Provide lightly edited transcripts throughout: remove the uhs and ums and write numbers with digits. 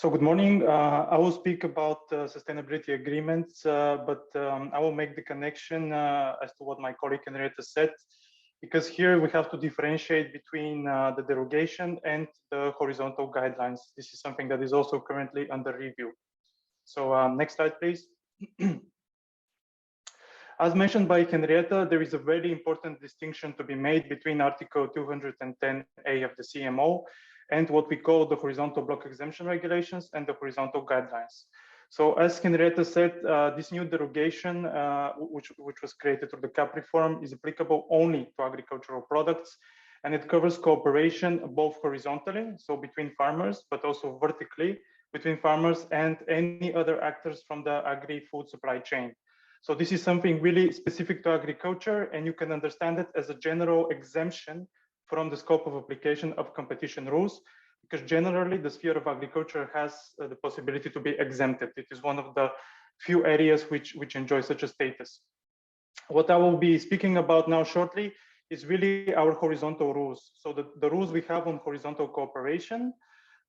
So good morning. I will speak about sustainability agreements, but I will make the connection as to what my colleague Henrietta said, because here we have to differentiate between the derogation and the horizontal guidelines. This is something that is also currently under review. So next slide, please. As mentioned by Henrietta, there is a very important distinction to be made between Article 210A of the CMO and what we call the horizontal block exemption regulations and the horizontal guidelines. So as Henrietta said, this new derogation, which was created through the CAP reform, is applicable only to agricultural products, and it covers cooperation both horizontally, so between farmers, but also vertically between farmers and any other actors from the agri-food supply chain. So this is something really specific to agriculture, and you can understand it as a general exemption from the scope of application of competition rules, because generally the sphere of agriculture has the possibility to be exempted. It is one of the few areas which enjoy such a status. What I will be speaking about now shortly is really our horizontal rules. So the rules we have on horizontal cooperation.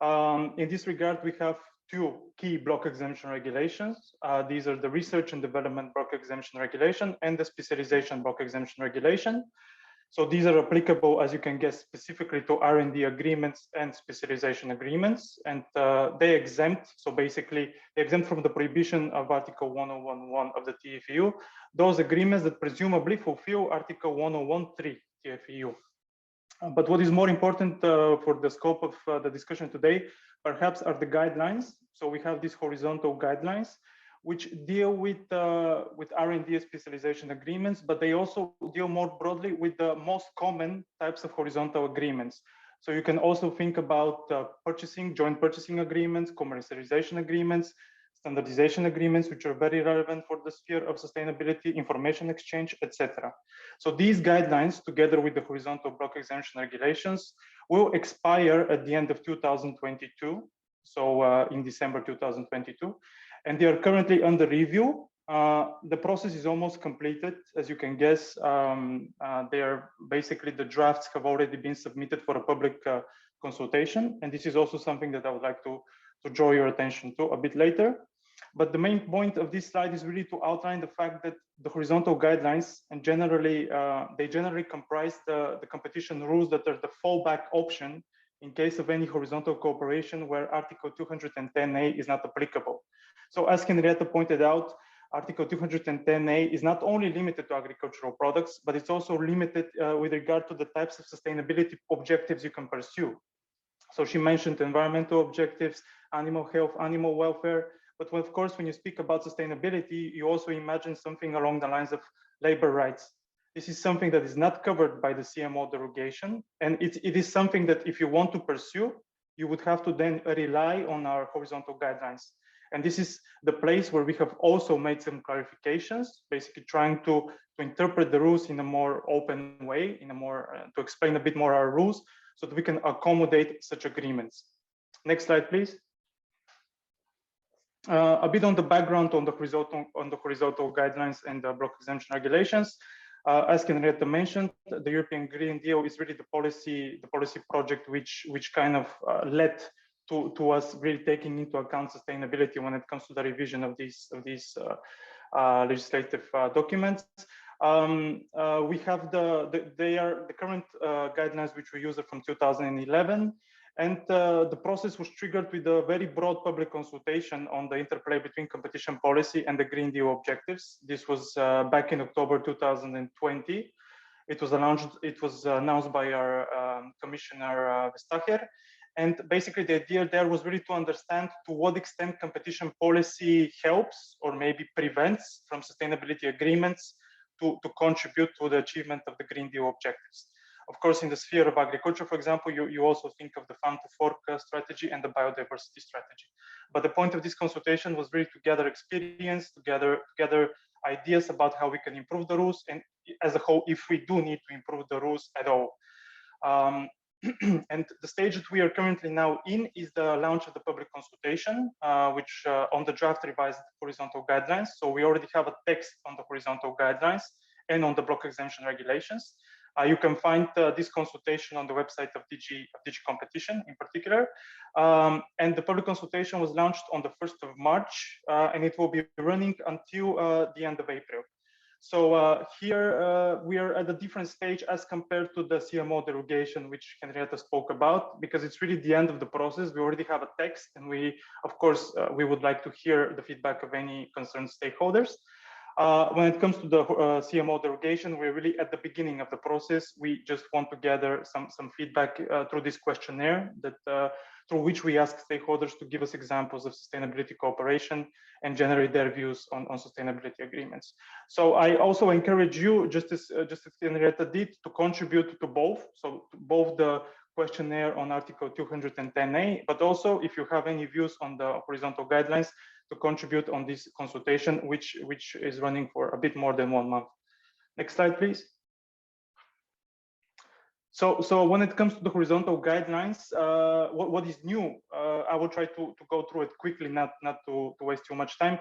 In this regard, we have two key block exemption regulations. These are the research and development block exemption regulation and the specialization block exemption regulation. So these are applicable, as you can guess, specifically to R&D agreements and specialization agreements, and they exempt, so basically they exempt from the prohibition of Article 1011 of the TFEU, those agreements that presumably fulfill Article 1013 TFEU. But what is more important for the scope of the discussion today, perhaps, are the guidelines. So we have these horizontal guidelines, which deal with R&D specialization agreements, but they also deal more broadly with the most common types of horizontal agreements. So you can also think about purchasing, joint purchasing agreements, commercialization agreements, standardization agreements, which are very relevant for the sphere of sustainability, information exchange, etc. So these guidelines, together with the horizontal block exemption regulations, will expire at the end of 2022, so in December 2022. And they are currently under review. The process is almost completed, as you can guess. They are basically, the drafts have already been submitted for a public consultation. And this is also something that I would like to draw your attention to a bit later. But the main point of this slide is really to outline the fact that the horizontal guidelines, and generally, they generally comprise the competition rules that are the fallback option in case of any horizontal cooperation where Article 210A is not applicable. So as Henrietta pointed out, Article 210A is not only limited to agricultural products, but it's also limited with regard to the types of sustainability objectives you can pursue. So she mentioned environmental objectives, animal health, animal welfare, but of course, when you speak about sustainability, you also imagine something along the lines of labor rights. This is something that is not covered by the CMO derogation, and it is something that if you want to pursue, you would have to then rely on our horizontal guidelines. And this is the place where we have also made some clarifications, basically trying to interpret the rules in a more open way, in a more to explain a bit more our rules, so that we can accommodate such agreements. Next slide, please. A bit on the background on the horizontal guidelines and the block exemption regulations. As Henrietta mentioned, the European Green Deal is really the policy project which kind of led to us really taking into account sustainability when it comes to the revision of these legislative documents. We have the current guidelines which we use are from 2011, and the process was triggered with a very broad public consultation on the interplay between competition policy and the Green Deal objectives. This was back in October 2020. It was announced by our Commissioner Vestager. And basically the idea there was really to understand to what extent competition policy helps or maybe prevents from sustainability agreements to contribute to the achievement of the Green Deal objectives. Of course, in the sphere of agriculture, for example, you also think of the farm to fork strategy and the biodiversity strategy. But the point of this consultation was really to gather experience, to gather ideas about how we can improve the rules, and as a whole, if we do need to improve the rules at all. And the stage that we are currently now in is the launch of the public consultation, which on the draft revised horizontal guidelines. So we already have a text on the horizontal guidelines and on the block exemption regulations. You can find this consultation on the website of DG Competition in particular. And the public consultation was launched on the 1st of March, and it will be running until the end of April. So here we are at a different stage as compared to the CMO derogation, which Henrietta spoke about, because it's really the end of the process. We already have a text, and we, of course, we would like to hear the feedback of any concerned stakeholders. When it comes to the CMO derogation, we're really at the beginning of the process. We just want to gather some feedback through this questionnaire that through which we ask stakeholders to give us examples of sustainability cooperation and generate their views on sustainability agreements. So I also encourage you, just as Henrietta did, to contribute to both. So both the questionnaire on Article 210A, but also if you have any views on the horizontal guidelines, to contribute on this consultation, which is running for a bit more than 1 month. Next slide, please. So when it comes to the horizontal guidelines, what is new? I will try to go through it quickly, not to waste too much time.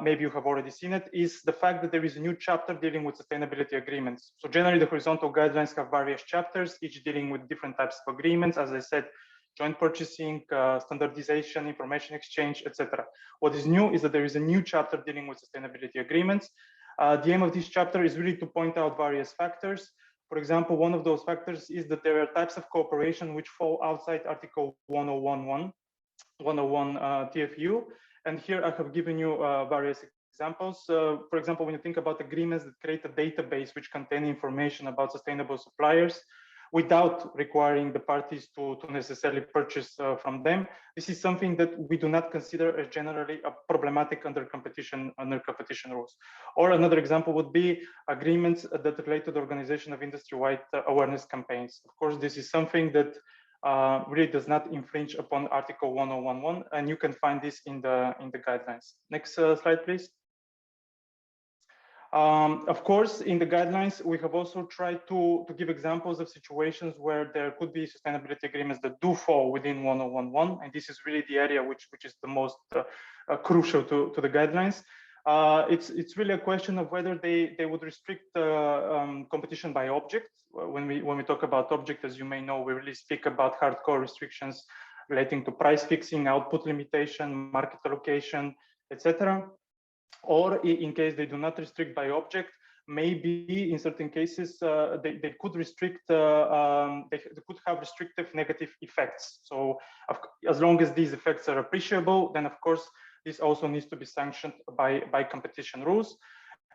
Maybe you have already seen it, is the fact that there is a new chapter dealing with sustainability agreements. So generally the horizontal guidelines have various chapters, each dealing with different types of agreements. As I said, joint purchasing, standardization, information exchange, etc. What is new is that there is a new chapter dealing with sustainability agreements. The aim of this chapter is really to point out various factors. For example, one of those factors is that there are types of cooperation which fall outside Article 101 TFU. And here I have given you various examples. For example, when you think about agreements that create a database which contain information about sustainable suppliers, without requiring the parties to necessarily purchase from them. This is something that we do not consider as generally problematic under competition rules. Or another example would be agreements that relate to the organization of industry-wide awareness campaigns. Of course, this is something that really does not infringe upon Article 1011, and you can find this in the guidelines. Next slide, please. Of course, in the guidelines, we have also tried to give examples of situations where there could be sustainability agreements that do fall within 1011, and this is really the area which is the most crucial to the guidelines. It's really a question of whether they would restrict competition by object. When we talk about object, as you may know, we really speak about hardcore restrictions relating to price fixing, output limitation, market allocation, etc. Or in case they do not restrict by object, maybe in certain cases they could restrict, they could have restrictive negative effects. So as long as these effects are appreciable, then of course this also needs to be sanctioned by competition rules.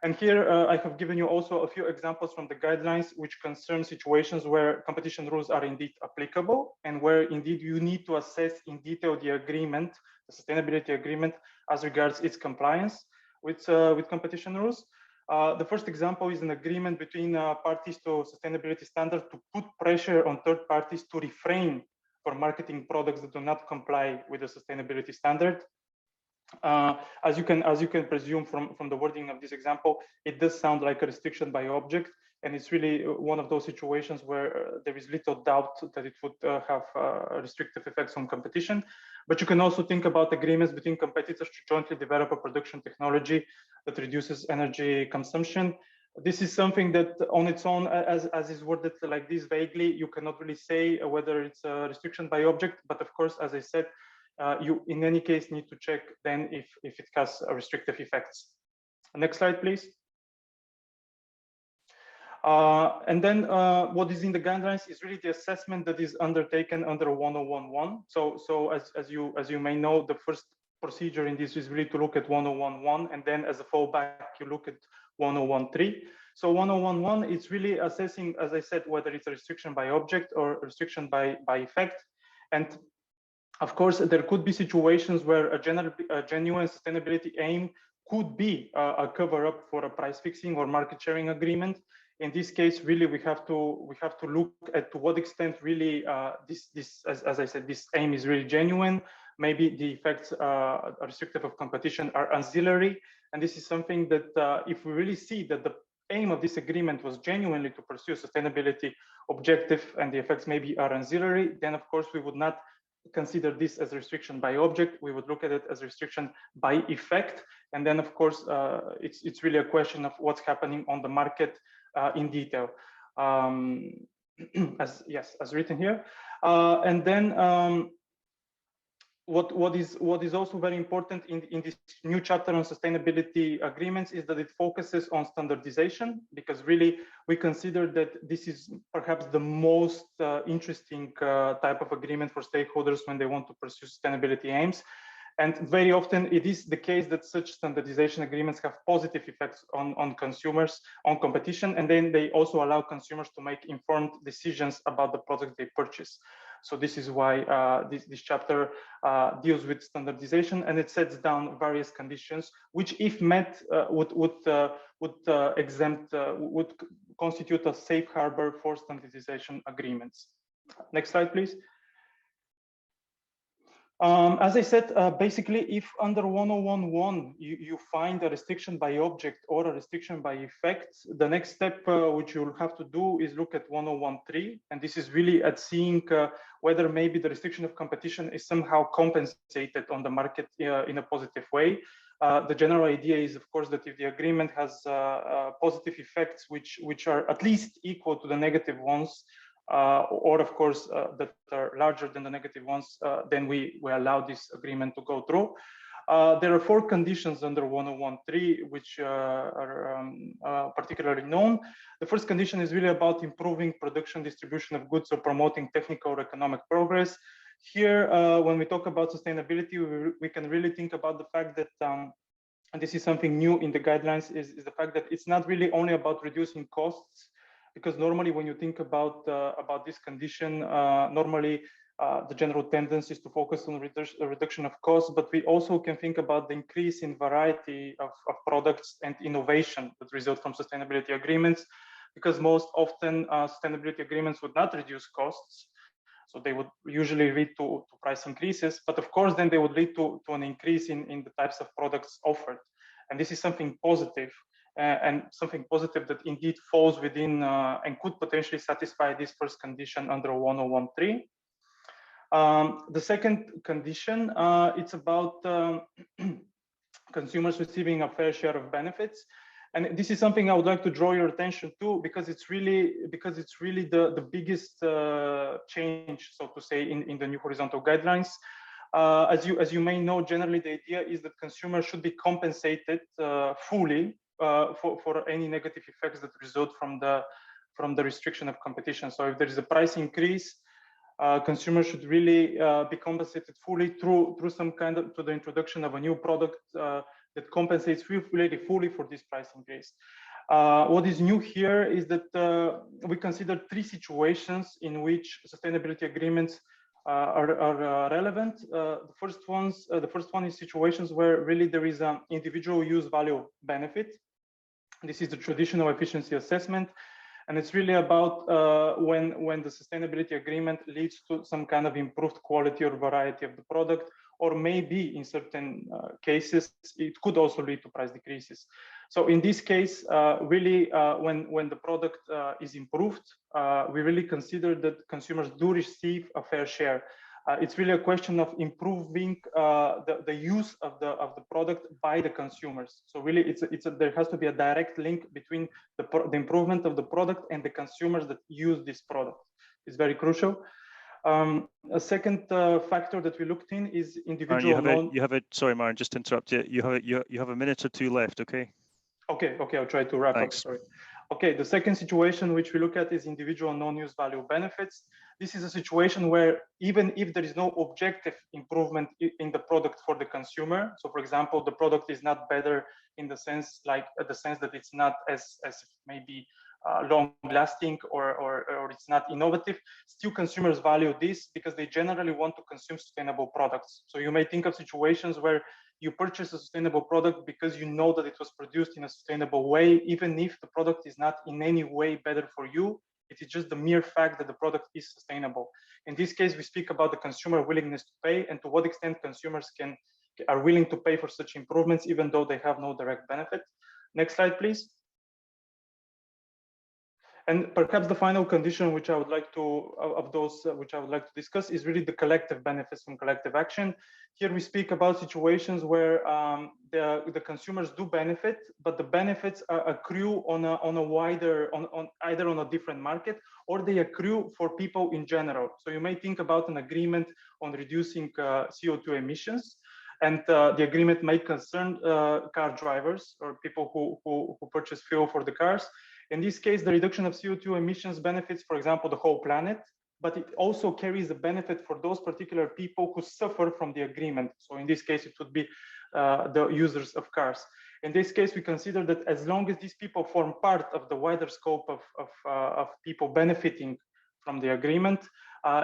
And here I have given you also a few examples from the guidelines which concern situations where competition rules are indeed applicable and where indeed you need to assess in detail the agreement, the sustainability agreement, as regards its compliance with competition rules. The first example is an agreement between parties to sustainability standard to put pressure on third parties to refrain from marketing products that do not comply with the sustainability standard. As you can presume from the wording of this example, it does sound like a restriction by object, and it's really one of those situations where there is little doubt that it would have restrictive effects on competition. But you can also think about agreements between competitors to jointly develop a production technology that reduces energy consumption. This is something that on its own, as is worded like this vaguely, you cannot really say whether it's a restriction by object. But of course, as I said, you in any case need to check then if it has restrictive effects. Next slide, please. And then what is in the guidelines is really the assessment that is undertaken under 1011. So as you may know, the first procedure in this is really to look at 1011, and then as a fallback, you look at 1013. So 1011, it's really assessing, as I said, whether it's a restriction by object or a restriction by effect. And of course, there could be situations where a genuine sustainability aim could be a cover-up for a price fixing or market sharing agreement. In this case, really, we have to look at to what extent really as I said, this aim is really genuine. Maybe the effects are restrictive of competition are ancillary, and this is something that if we really see that the aim of this agreement was genuinely to pursue sustainability objective and the effects maybe are ancillary, then of course we would not consider this as restriction by object. We would look at it as restriction by effect, and then of course it's really a question of what's happening on the market in detail. as written here. And then what is also very important in this new chapter on sustainability agreements is that it focuses on standardization, because really we consider that this is perhaps the most interesting type of agreement for stakeholders when they want to pursue sustainability aims. And very often it is the case that such standardization agreements have positive effects on consumers, on competition, and then they also allow consumers to make informed decisions about the product they purchase. So this is why this chapter deals with standardization, and it sets down various conditions, which, if met, would constitute a safe harbor for standardization agreements. Next slide, please. As I said, basically, if under 1011 you find a restriction by object or a restriction by effect, the next step which you'll have to do is look at 1013, and this is really at seeing whether maybe the restriction of competition is somehow compensated on the market in a positive way. The general idea is, of course, that if the agreement has positive effects which are at least equal to the negative ones, or of course that are larger than the negative ones, then we allow this agreement to go through. There are 4 conditions under 1013 which are particularly known. The first condition is really about improving production, distribution of goods, or promoting technical or economic progress. Here, when we talk about sustainability, we can really think about the fact that, and this is something new in the guidelines, is the fact that it's not really only about reducing costs, because normally when you think about this condition, normally the general tendency is to focus on reduction of costs, but we also can think about the increase in variety of products and innovation that result from sustainability agreements, because most often sustainability agreements would not reduce costs. So they would usually lead to price increases, but of course then they would lead to an increase in the types of products offered. And this is something positive. And something positive that indeed falls within and could potentially satisfy this first condition under 1013. The second condition, it's about consumers receiving a fair share of benefits. And this is something I would like to draw your attention to, because it's really the biggest change, so to say, in the new horizontal guidelines. As you may know, generally the idea is that consumers should be compensated fully for any negative effects that result from the restriction of competition. So if there is a price increase, consumers should really be compensated fully through some kind of the introduction of a new product that compensates really fully for this price increase. What is new here is that we consider 3 situations in which sustainability agreements are relevant. The first one is situations where really there is an individual use value benefit. This is the traditional efficiency assessment, and it's really about when the sustainability agreement leads to some kind of improved quality or variety of the product, or maybe in certain cases it could also lead to price decreases. So in this case, really when the product is improved, we really consider that consumers do receive a fair share. It's really a question of improving the use of the product by the consumers. So really, there has to be a direct link between the improvement of the product and the consumers that use this product. It's very crucial. A second factor that we looked in is individual. Sorry, Marin, just to interrupt you. You have a minute or 2 left. Okay. Okay. I'll try to wrap up. Sorry. Okay, the second situation which we look at is individual non-use value benefits. This is a situation where even if there is no objective improvement in the product for the consumer, so for example, the product is not better in the sense that it's not as maybe long lasting or it's not innovative, still consumers value this because they generally want to consume sustainable products. So you may think of situations where you purchase a sustainable product because you know that it was produced in a sustainable way, even if the product is not in any way better for you. It is just the mere fact that the product is sustainable. In this case, we speak about the consumer willingness to pay and to what extent consumers are willing to pay for such improvements, even though they have no direct benefit. Next slide, please. And perhaps the final condition, which I would like to, of those which I would like to discuss, is really the collective benefits from collective action. Here we speak about situations where the consumers do benefit, but the benefits accrue on a wider, either on a different market, or they accrue for people in general. So you may think about an agreement on reducing CO2 emissions, and the agreement may concern car drivers or people who purchase fuel for the cars. In this case, the reduction of CO2 emissions benefits, for example, the whole planet, but it also carries a benefit for those particular people who suffer from the agreement. So in this case, it would be the users of cars. In this case, we consider that as long as these people form part of the wider scope of people benefiting from the agreement,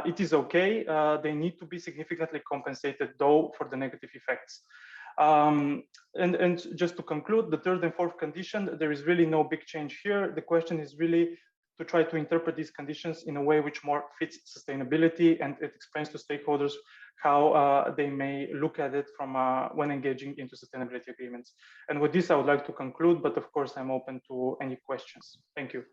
it is okay. They need to be significantly compensated, though, for the negative effects. And just to conclude, the third and fourth condition, there is really no big change here. The question is really to try to interpret these conditions in a way which more fits sustainability, and it explains to stakeholders how they may look at it from when engaging into sustainability agreements. And with this, I would like to conclude, but of course, I'm open to any questions. Thank you.